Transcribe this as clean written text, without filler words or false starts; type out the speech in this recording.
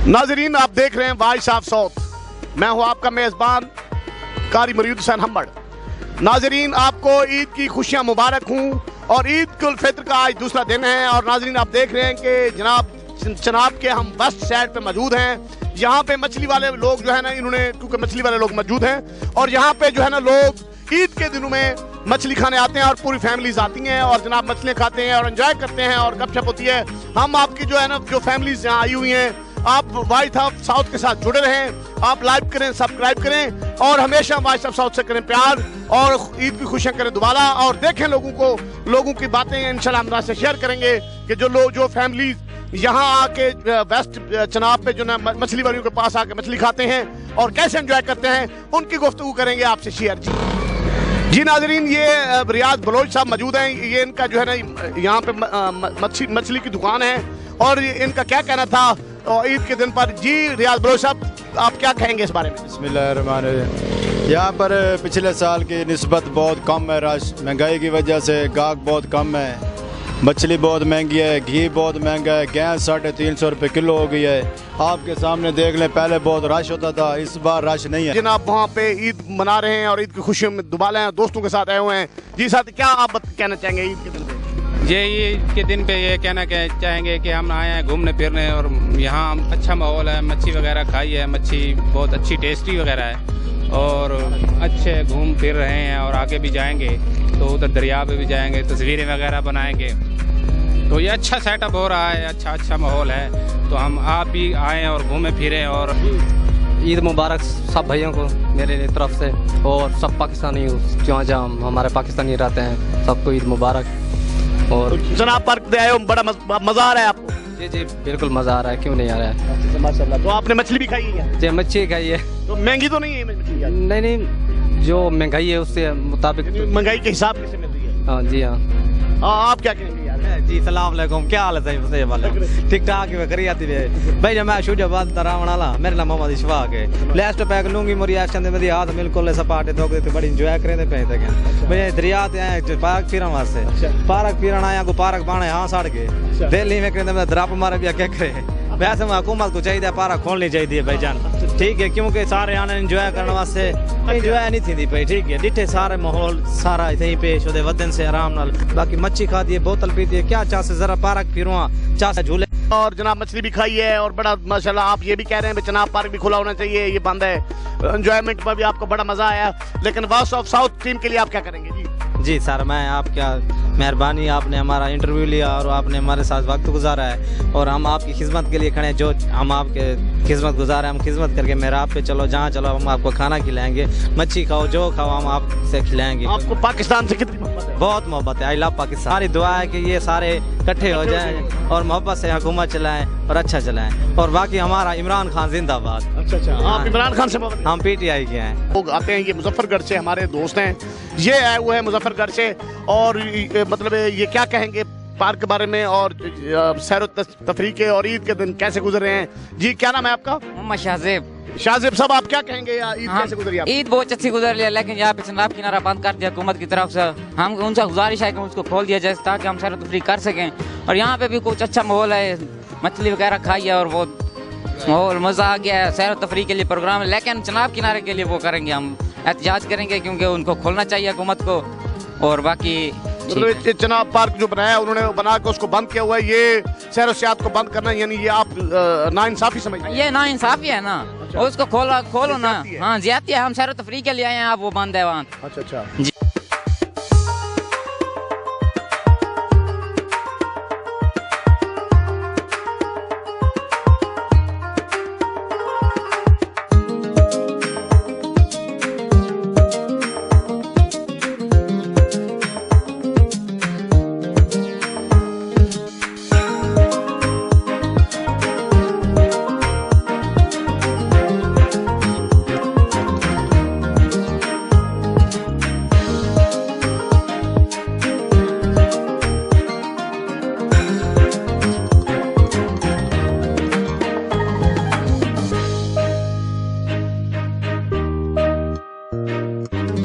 नाजरीन, आप देख रहे हैं वॉइस ऑफ साउथ। मैं हूं आपका मेज़बान कारी मरीद हुसैन हम्बड़। नाजरीन, आपको ईद की खुशियां मुबारक हूं और ईद उल फित्र का आज दूसरा दिन है। और नाजरीन, आप देख रहे हैं कि जनाब के हम वेस्ट साइड पे मौजूद हैं। यहाँ पे मछली वाले लोग जो है ना, इन्होंने क्योंकि मछली वाले लोग मौजूद हैं और यहाँ पे जो है ना लोग ईद के दिनों में मछली खाने आते हैं और पूरी फैमिलीज आती हैं और जनाब मछलियाँ खाते हैं और एंजॉय करते हैं और गपशप होती है। हम आपकी जो है ना जो फैमिलीज यहाँ आई हुई हैं, आप वॉइस ऑफ साउथ के साथ जुड़े रहें, आप लाइक करें, सब्सक्राइब करें और हमेशा वॉइस ऑफ साउथ से करें प्यार और ईद की खुशियां करें दोबारा। और देखें लोगों की बातें इंशाल्लाह हम से शेयर करेंगे कि जो फैमिली यहाँ आके वेस्ट चनाब पे जो ना मछली वालियों के पास आके मछली खाते हैं और कैसे एंजॉय करते हैं, उनकी गुफ्तगू करेंगे आपसे शेयर। जी नाजरीन, ये रियाज बलोच साहब मौजूद हैं। ये इनका जो है ना यहाँ पे मछली की दुकान है और इनका क्या कहना था ईद के दिन पर। जी रियाज बलोच साहब, आप क्या कहेंगे इस बारे में? बिस्मिल्लाहिर्रहमानिर्रहीम। यहाँ पर पिछले साल की निस्बत बहुत कम है रश, महंगाई की वजह से गाहक बहुत कम है, मछली बहुत महंगी है, घी बहुत महंगा है, गैस 350 रुपये किलो हो गई है। आपके सामने देख लें, पहले बहुत रश होता था, इस बार रश नहीं है। जनाब वहाँ पे ईद मना रहे हैं और ईद की खुशियों में दुबाला हैं, दोस्तों के साथ आए हुए हैं। जी साथ क्या आप कहना चाहेंगे ईद के दिन पे? ये ईद के दिन पे ये कहना चाहेंगे कि हम आए हैं घूमने फिरने और यहाँ अच्छा माहौल है, मच्छी वगैरह खाई है, मच्छी बहुत अच्छी टेस्टी वगैरह है और अच्छे घूम फिर रहे हैं और आगे भी जाएंगे तो उधर दरिया पे भी जाएंगे, तस्वीरें वगैरह बनाएंगे। तो ये अच्छा सेटअप हो रहा है, अच्छा माहौल है। तो हम आप भी आएँ और घूमें फिरें। और ईद मुबारक सब भाइयों को मेरे तरफ से और सब पाकिस्तानी जहाँ जहाँ हमारे पाकिस्तानी रहते हैं सबको ईद मुबारक। और जनाब पार्क पे आए हो, बड़ा मजा आ रहा है आपको? जी बिल्कुल मजा आ रहा है, क्यों नहीं आ रहा है। माशाल्लाह। तो आपने मछली भी खाई है? जी मच्छी खाई है। तो महंगी तो नहीं है मछली? नहीं, जो महंगाई है उससे मुताबिक महंगाई के हिसाब से मिल रही है। हाँ जी हाँ। आप क्या कहेंगे यार? जी सलाम अलैकुम, क्या हाल है? सही वाला ठीक ठाक है, करी आती है भाई। जब मैं शुजाबाद तरावण वाला, मेरे नाम मोहम्मद इशफाक है। लास्ट पैक लूंगी मोरी एक्शन मेरी हाथ बिल्कुल सपाटे धोके थे, बड़ी इंजॉय करें पे थे भाई। दरिया ते आए पार्क फिरन वास्ते, पार्क फिरन आया को पार्क बाणे हाँ सड़ गए दिल्ली में करें द्रप मारे भी क्या करे। वैसे हुकूमत को चाहिए पार्क खोलनी चाहिए भाईजान, ठीक है, क्योंकि सारे आने इंजॉय करने वास्ते इंजॉय नहीं थी भाई, ठीक है। डिठे सारे माहौल सारा इतनी पेश होते वदन से आराम नाल, बाकी मच्छी खाती है, बोतल पीती है, क्या चाह से जरा पार्क फिरुआ चाह से झूले और जनाब मछली भी खाई है और बड़ा माशाल्लाह। आप ये भी कह रहे हैं जनाब पार्क भी खुला होना चाहिए, ये बंद है। एंजॉयमेंट पर भी आपको बड़ा मजा आया, लेकिन वॉइस ऑफ साउथ टीम के लिए आप क्या करेंगे? जी सर, मैं आपका मेहरबानी, आपने हमारा इंटरव्यू लिया और आपने हमारे साथ वक्त गुजारा है और हम आपकी खिदमत के लिए खड़े हैं। जो हम आपके खिदमत गुजार हैं, हम खिदमत करके मेरा आप पे चलो, जहाँ चलो हम आपको खाना खिलाएंगे, मच्छी खाओ जो खाओ हम आपसे खिलाएंगे। आपको पाकिस्तान से कितनी मोहब्बत है? बहुत मोहब्बत है, आई लव पाकिस्तान। हमारी दुआ है कि ये सारे इकट्ठे हो जाएं और मोहब्बत से हुकूमत चलाएं और अच्छा चलाएं। और बाकी हमारा इमरान खान जिंदाबाद। अच्छा, आप इमरान खान से? हम PTI के हैं। लोग आते हैं, ये मुजफ्फरगढ़ से हमारे दोस्त हैं, ये आए हुए हैं मुजफ्फरगढ़ से। और मतलब ये क्या कहेंगे पार्क के बारे में और सैर तफरीह के और ईद के दिन कैसे गुजर रहे हैं? जी क्या नाम है आपका? मोहम्मद शाहजेब। शाहजेब साहब, आप क्या कहेंगे ईद कैसे गुजरी? ईद बहुत अच्छी गुजर रही है, लेकिन यहाँ पे चनाब किनारा बंद कर दिया हुकूमत की तरफ से। हम उनसे गुजारिश है कि उसको खोल दिया जाए ताकि हम सैर तफरीह कर सकें। और यहाँ पे भी कुछ अच्छा माहौल है, मछली वगैरह खाई है और वो माहौल मजा आ गया है। सैर तफरीह के लिए प्रोग्राम है, लेकिन चनाब किनारे के लिए वो करेंगे, हम एहतजाज करेंगे क्योंकि उनको खोलना चाहिए हुकूमत को। और बाकी मतलब चनाब पार्क जो बनाया उन्होंने बना के उसको बंद किया हुआ है, ये सैर व सियाहत को बंद करना, यानी ये आप नाइंसाफी समझते हैं? ये नाइंसाफी है ना। अच्छा। उसको खोलो ना। हाँ ज्यादती है, हम सैर तफरीह के लिए आए हैं, आप वो बंद है वहाँ। अच्छा।